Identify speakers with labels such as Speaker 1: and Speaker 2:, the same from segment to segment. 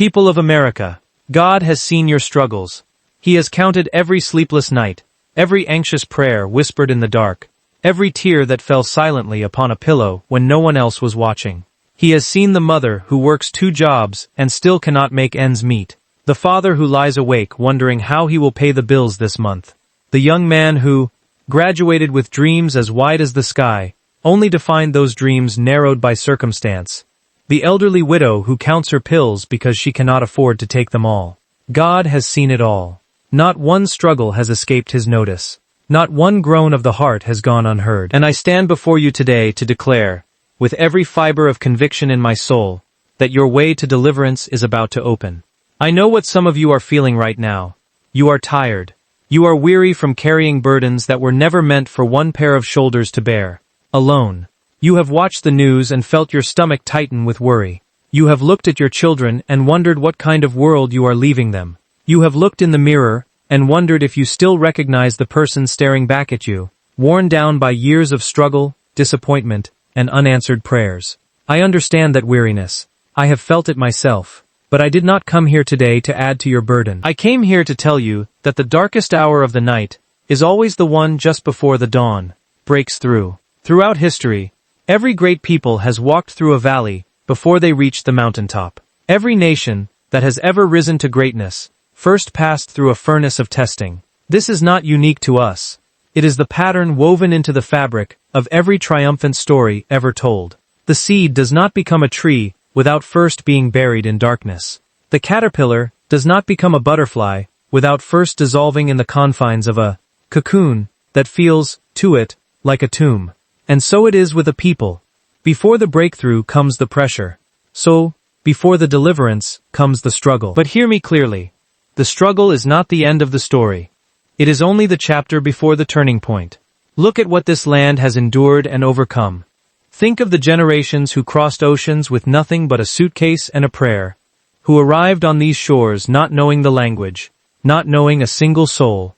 Speaker 1: People of America, God has seen your struggles. He has counted every sleepless night, every anxious prayer whispered in the dark, every tear that fell silently upon a pillow when no one else was watching. He has seen the mother who works 2 jobs and still cannot make ends meet, the father who lies awake wondering how he will pay the bills this month, the young man who graduated with dreams as wide as the sky, only to find those dreams narrowed by circumstance, the elderly widow who counts her pills because she cannot afford to take them all. God has seen it all. Not one struggle has escaped his notice. Not one groan of the heart has gone unheard. And I stand before you today to declare, with every fiber of conviction in my soul, that your way to deliverance is about to open. I know what some of you are feeling right now. You are tired. You are weary from carrying burdens that were never meant for one pair of shoulders to bear. Alone. You have watched the news and felt your stomach tighten with worry. You have looked at your children and wondered what kind of world you are leaving them. You have looked in the mirror and wondered if you still recognize the person staring back at you, worn down by years of struggle, disappointment, and unanswered prayers. I understand that weariness. I have felt it myself. But I did not come here today to add to your burden. I came here to tell you that the darkest hour of the night is always the one just before the dawn breaks through. Throughout history, every great people has walked through a valley before they reached the mountaintop. Every nation that has ever risen to greatness first passed through a furnace of testing. This is not unique to us. It is the pattern woven into the fabric of every triumphant story ever told. The seed does not become a tree without first being buried in darkness. The caterpillar does not become a butterfly without first dissolving in the confines of a cocoon that feels, to it, like a tomb. And so it is with a people. Before the breakthrough comes the pressure. So, before the deliverance comes the struggle. But hear me clearly. The struggle is not the end of the story. It is only the chapter before the turning point. Look at what this land has endured and overcome. Think of the generations who crossed oceans with nothing but a suitcase and a prayer, who arrived on these shores not knowing the language, not knowing a single soul,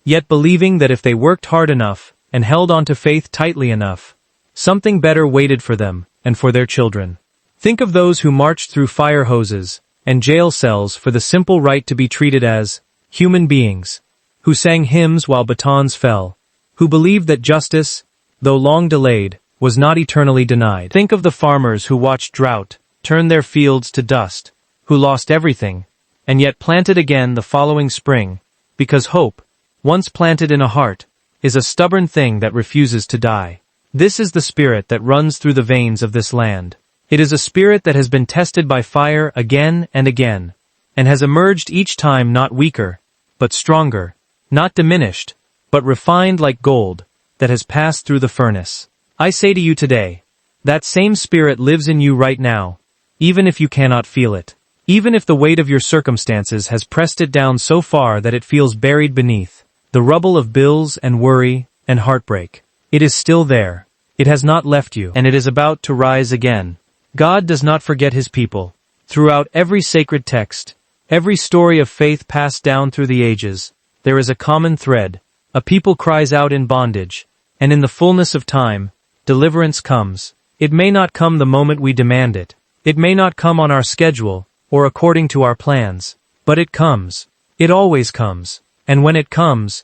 Speaker 1: yet believing that if they worked hard enough and held on to faith tightly enough, something better waited for them and for their children. Think of those who marched through fire hoses and jail cells for the simple right to be treated as human beings, who sang hymns while batons fell, who believed that justice, though long delayed, was not eternally denied. Think of the farmers who watched drought turn their fields to dust, who lost everything, and yet planted again the following spring, because hope, once planted in a heart, is a stubborn thing that refuses to die. This is the spirit that runs through the veins of this land. It is a spirit that has been tested by fire again and again, and has emerged each time not weaker, but stronger, not diminished, but refined like gold, that has passed through the furnace. I say to you today, that same spirit lives in you right now, even if you cannot feel it. Even if the weight of your circumstances has pressed it down so far that it feels buried beneath the rubble of bills and worry and heartbreak. It is still there. It has not left you, and it is about to rise again. God does not forget his people. Throughout every sacred text, every story of faith passed down through the ages, there is a common thread. A people cries out in bondage, and in the fullness of time, deliverance comes. It may not come the moment we demand it. It may not come on our schedule, or according to our plans. But it comes. It always comes. And when it comes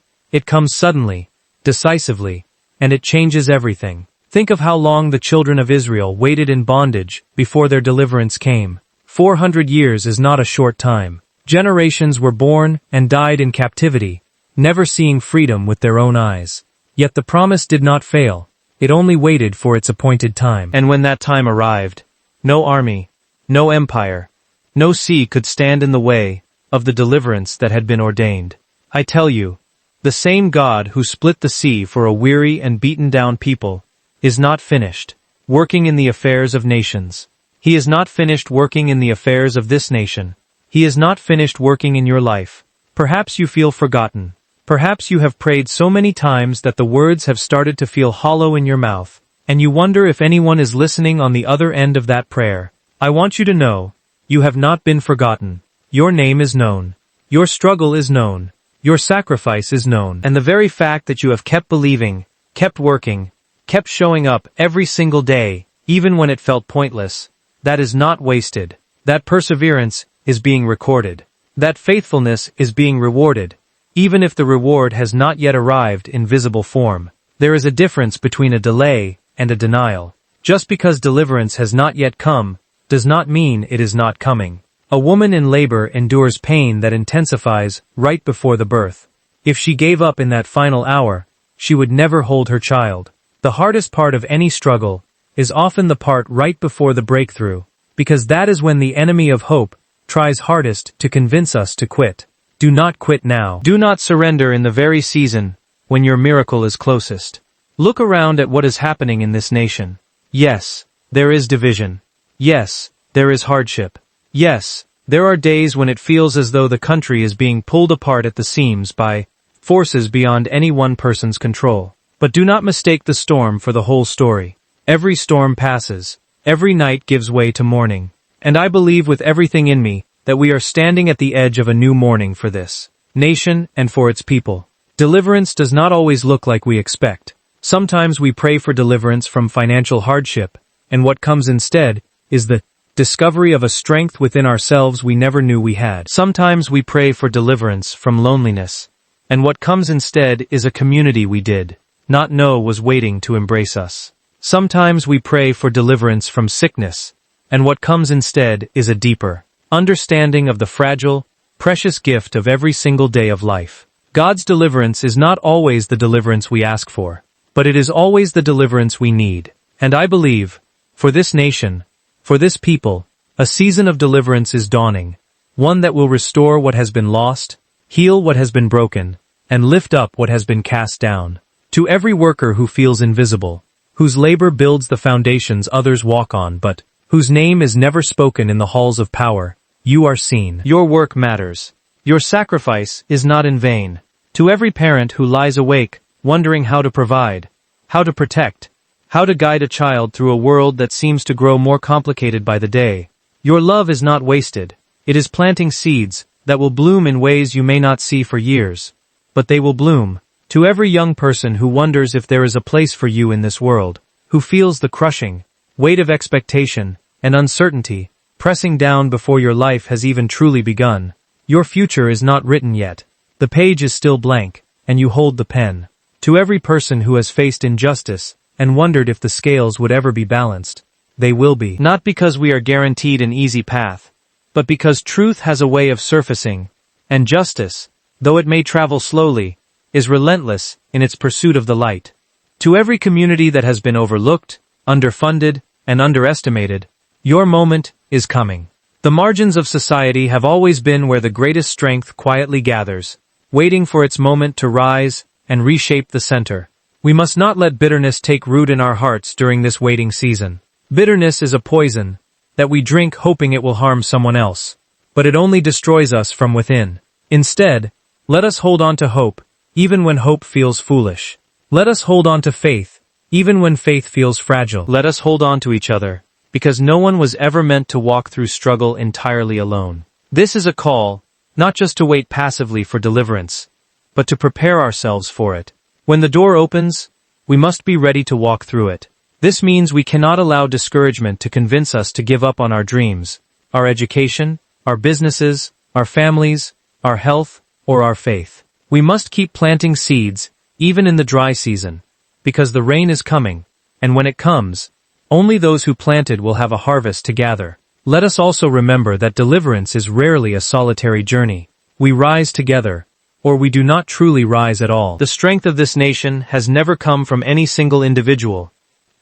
Speaker 1: suddenly, decisively, and it changes everything. Think of how long the children of Israel waited in bondage before their deliverance came. 400 years is not a short time. Generations were born and died in captivity, never seeing freedom with their own eyes. Yet the promise did not fail. It only waited for its appointed time. And when that time arrived, no army, no empire, no sea could stand in the way of the deliverance that had been ordained. I tell you, the same God who split the sea for a weary and beaten down people is not finished working in the affairs of nations. He is not finished working in the affairs of this nation. He is not finished working in your life. Perhaps you feel forgotten. Perhaps you have prayed so many times that the words have started to feel hollow in your mouth, and you wonder if anyone is listening on the other end of that prayer. I want you to know, you have not been forgotten. Your name is known. Your struggle is known. Your sacrifice is known. And the very fact that you have kept believing, kept working, kept showing up every single day, even when it felt pointless, that is not wasted. That perseverance is being recorded. That faithfulness is being rewarded, even if the reward has not yet arrived in visible form. There is a difference between a delay and a denial. Just because deliverance has not yet come, does not mean it is not coming. A woman in labor endures pain that intensifies right before the birth. If she gave up in that final hour, she would never hold her child. The hardest part of any struggle is often the part right before the breakthrough, because that is when the enemy of hope tries hardest to convince us to quit. Do not quit now. Do not surrender in the very season when your miracle is closest. Look around at what is happening in this nation. Yes, there is division. Yes, there is hardship. Yes, there are days when it feels as though the country is being pulled apart at the seams by forces beyond any one person's control. But do not mistake the storm for the whole story. Every storm passes. Every night gives way to morning. And I believe with everything in me that we are standing at the edge of a new morning for this nation and for its people. Deliverance does not always look like we expect. Sometimes we pray for deliverance from financial hardship, and what comes instead is the discovery of a strength within ourselves we never knew we had. Sometimes we pray for deliverance from loneliness, and what comes instead is a community we did not know was waiting to embrace us. Sometimes we pray for deliverance from sickness, and what comes instead is a deeper understanding of the fragile, precious gift of every single day of life. God's deliverance is not always the deliverance we ask for, but it is always the deliverance we need. And I believe, for this nation, for this people, a season of deliverance is dawning, one that will restore what has been lost, heal what has been broken, and lift up what has been cast down. To every worker who feels invisible, whose labor builds the foundations others walk on but whose name is never spoken in the halls of power, you are seen. Your work matters. Your sacrifice is not in vain. To every parent who lies awake, wondering how to provide, how to protect, how to guide a child through a world that seems to grow more complicated by the day, your love is not wasted. It is planting seeds that will bloom in ways you may not see for years, but they will bloom. To every young person who wonders if there is a place for you in this world, who feels the crushing weight of expectation and uncertainty pressing down before your life has even truly begun, your future is not written yet. The page is still blank, and you hold the pen. To every person who has faced injustice and wondered if the scales would ever be balanced, they will be. Not because we are guaranteed an easy path, but because truth has a way of surfacing, and justice, though it may travel slowly, is relentless in its pursuit of the light. To every community that has been overlooked, underfunded, and underestimated, your moment is coming. The margins of society have always been where the greatest strength quietly gathers, waiting for its moment to rise and reshape the center. We must not let bitterness take root in our hearts during this waiting season. Bitterness is a poison that we drink hoping it will harm someone else, but it only destroys us from within. Instead, let us hold on to hope, even when hope feels foolish. Let us hold on to faith, even when faith feels fragile. Let us hold on to each other, because no one was ever meant to walk through struggle entirely alone. This is a call, not just to wait passively for deliverance, but to prepare ourselves for it. When the door opens, we must be ready to walk through it. This means we cannot allow discouragement to convince us to give up on our dreams, our education, our businesses, our families, our health, or our faith. We must keep planting seeds, even in the dry season, because the rain is coming, and when it comes, only those who planted will have a harvest to gather. Let us also remember that deliverance is rarely a solitary journey. We rise together, or we do not truly rise at all. The strength of this nation has never come from any single individual,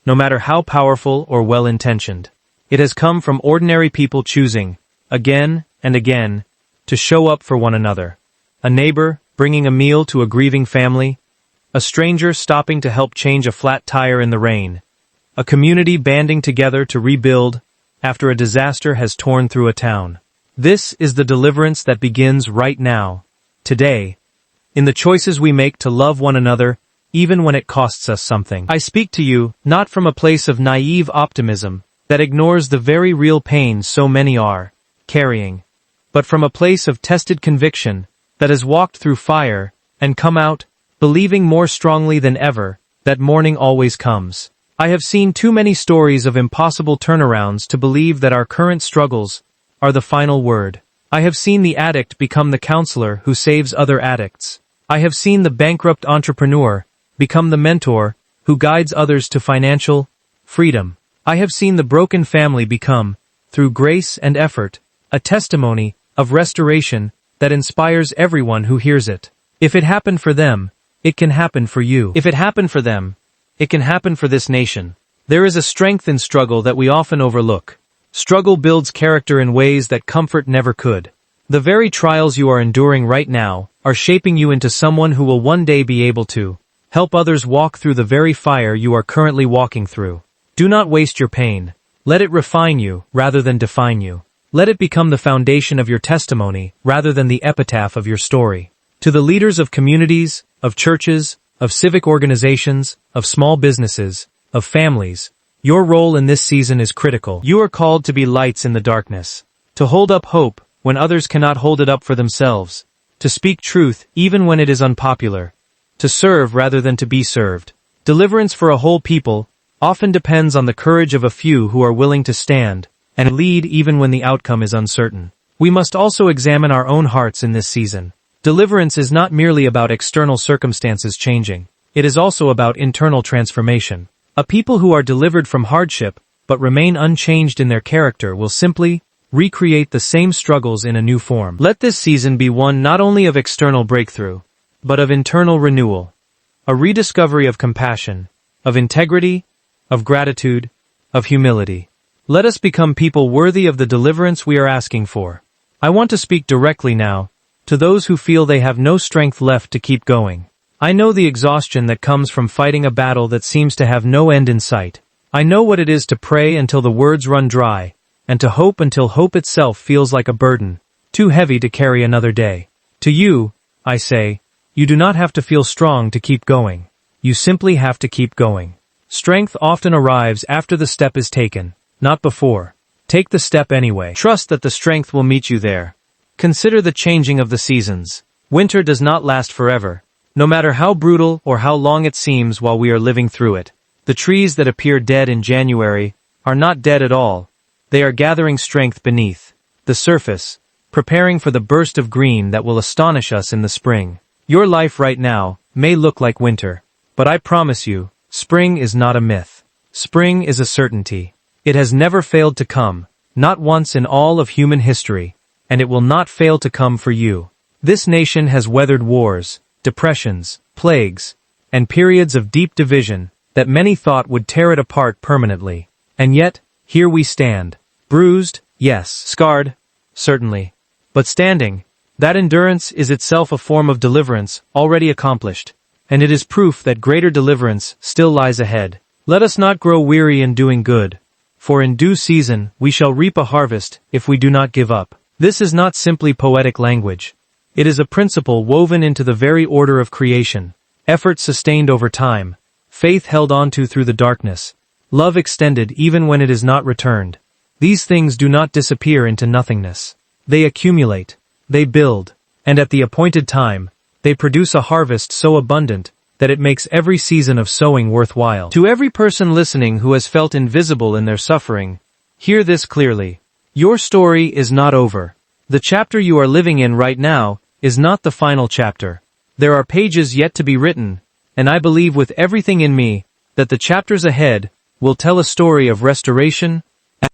Speaker 1: no matter how powerful or well-intentioned. It has come from ordinary people choosing, again and again, to show up for one another. A neighbor bringing a meal to a grieving family, a stranger stopping to help change a flat tire in the rain, a community banding together to rebuild after a disaster has torn through a town. This is the deliverance that begins right now, today, in the choices we make to love one another, even when it costs us something. I speak to you, not from a place of naive optimism that ignores the very real pain so many are carrying, but from a place of tested conviction that has walked through fire and come out, believing more strongly than ever that morning always comes. I have seen too many stories of impossible turnarounds to believe that our current struggles are the final word. I have seen the addict become the counselor who saves other addicts. I have seen the bankrupt entrepreneur become the mentor who guides others to financial freedom. I have seen the broken family become, through grace and effort, a testimony of restoration that inspires everyone who hears it. If it happened for them, it can happen for you. If it happened for them, it can happen for this nation. There is a strength in struggle that we often overlook. Struggle builds character in ways that comfort never could. The very trials you are enduring right now are shaping you into someone who will one day be able to help others walk through the very fire you are currently walking through. Do not waste your pain. Let it refine you rather than define you. Let it become the foundation of your testimony rather than the epitaph of your story. To the leaders of communities, of churches, of civic organizations, of small businesses, of families, your role in this season is critical. You are called to be lights in the darkness, to hold up hope when others cannot hold it up for themselves, to speak truth even when it is unpopular, to serve rather than to be served. Deliverance for a whole people often depends on the courage of a few who are willing to stand and lead even when the outcome is uncertain. We must also examine our own hearts in this season. Deliverance is not merely about external circumstances changing. It is also about internal transformation. A people who are delivered from hardship but remain unchanged in their character will simply recreate the same struggles in a new form. Let this season be one not only of external breakthrough, but of internal renewal, a rediscovery of compassion, of integrity, of gratitude, of humility. Let us become people worthy of the deliverance we are asking for. I want to speak directly now to those who feel they have no strength left to keep going. I know the exhaustion that comes from fighting a battle that seems to have no end in sight. I know what it is to pray until the words run dry, and to hope until hope itself feels like a burden, too heavy to carry another day. To you, I say, you do not have to feel strong to keep going. You simply have to keep going. Strength often arrives after the step is taken, not before. Take the step anyway. Trust that the strength will meet you there. Consider the changing of the seasons. Winter does not last forever, no matter how brutal or how long it seems while we are living through it. The trees that appear dead in January are not dead at all. They are gathering strength beneath the surface, preparing for the burst of green that will astonish us in the spring. Your life right now may look like winter, but I promise you, spring is not a myth. Spring is a certainty. It has never failed to come, not once in all of human history, and it will not fail to come for you. This nation has weathered wars, depressions, plagues, and periods of deep division that many thought would tear it apart permanently. And yet, here we stand. Bruised, yes. Scarred, certainly. But standing. That endurance is itself a form of deliverance already accomplished, and it is proof that greater deliverance still lies ahead. Let us not grow weary in doing good, for in due season we shall reap a harvest if we do not give up. This is not simply poetic language. It is a principle woven into the very order of creation. Effort sustained over time, faith held onto through the darkness, love extended even when it is not returned. These things do not disappear into nothingness. They accumulate, they build, and at the appointed time, they produce a harvest so abundant that it makes every season of sowing worthwhile. To every person listening who has felt invisible in their suffering, hear this clearly. Your story is not over. The chapter you are living in right now is not the final chapter. There are pages yet to be written, and I believe with everything in me that the chapters ahead will tell a story of restoration,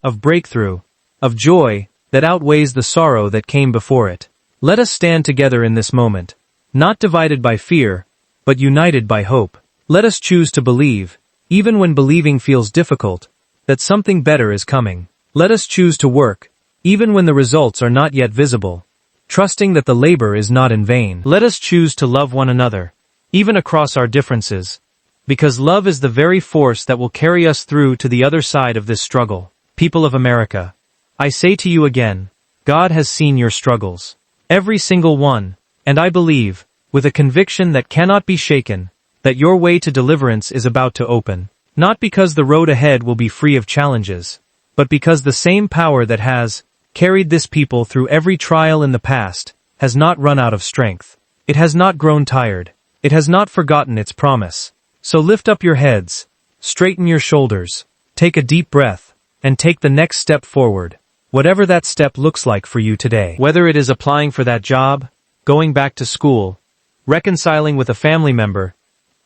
Speaker 1: of breakthrough, of joy that outweighs the sorrow that came before it. Let us stand together in this moment, not divided by fear, but united by hope. Let us choose to believe, even when believing feels difficult, that something better is coming. Let us choose to work, even when the results are not yet visible, trusting that the labor is not in vain. Let us choose to love one another, even across our differences, because love is the very force that will carry us through to the other side of this struggle. People of America, I say to you again, God has seen your struggles. Every single one, and I believe, with a conviction that cannot be shaken, that your way to deliverance is about to open. Not because the road ahead will be free of challenges, but because the same power that has carried this people through every trial in the past has not run out of strength. It has not grown tired. It has not forgotten its promise. So lift up your heads, straighten your shoulders, take a deep breath, and take the next step forward. Whatever that step looks like for you today. Whether it is applying for that job, going back to school, reconciling with a family member,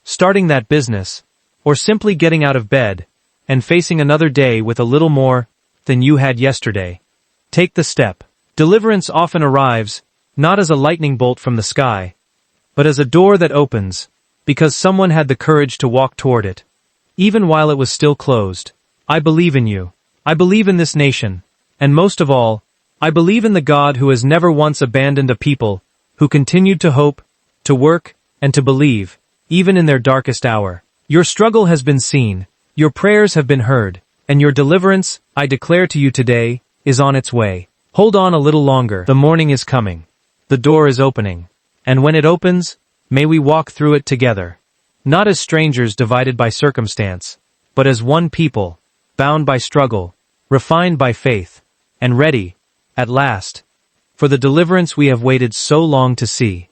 Speaker 1: starting that business, or simply getting out of bed and facing another day with a little more than you had yesterday. Take the step. Deliverance often arrives, not as a lightning bolt from the sky, but as a door that opens, because someone had the courage to walk toward it, even while it was still closed. I believe in you. I believe in this nation. And most of all, I believe in the God who has never once abandoned a people, who continued to hope, to work, and to believe, even in their darkest hour. Your struggle has been seen, your prayers have been heard, and your deliverance, I declare to you today, is on its way. Hold on a little longer. The morning is coming. The door is opening. And when it opens, may we walk through it together. Not as strangers divided by circumstance, but as one people, bound by struggle, refined by faith, and ready, at last, for the deliverance we have waited so long to see.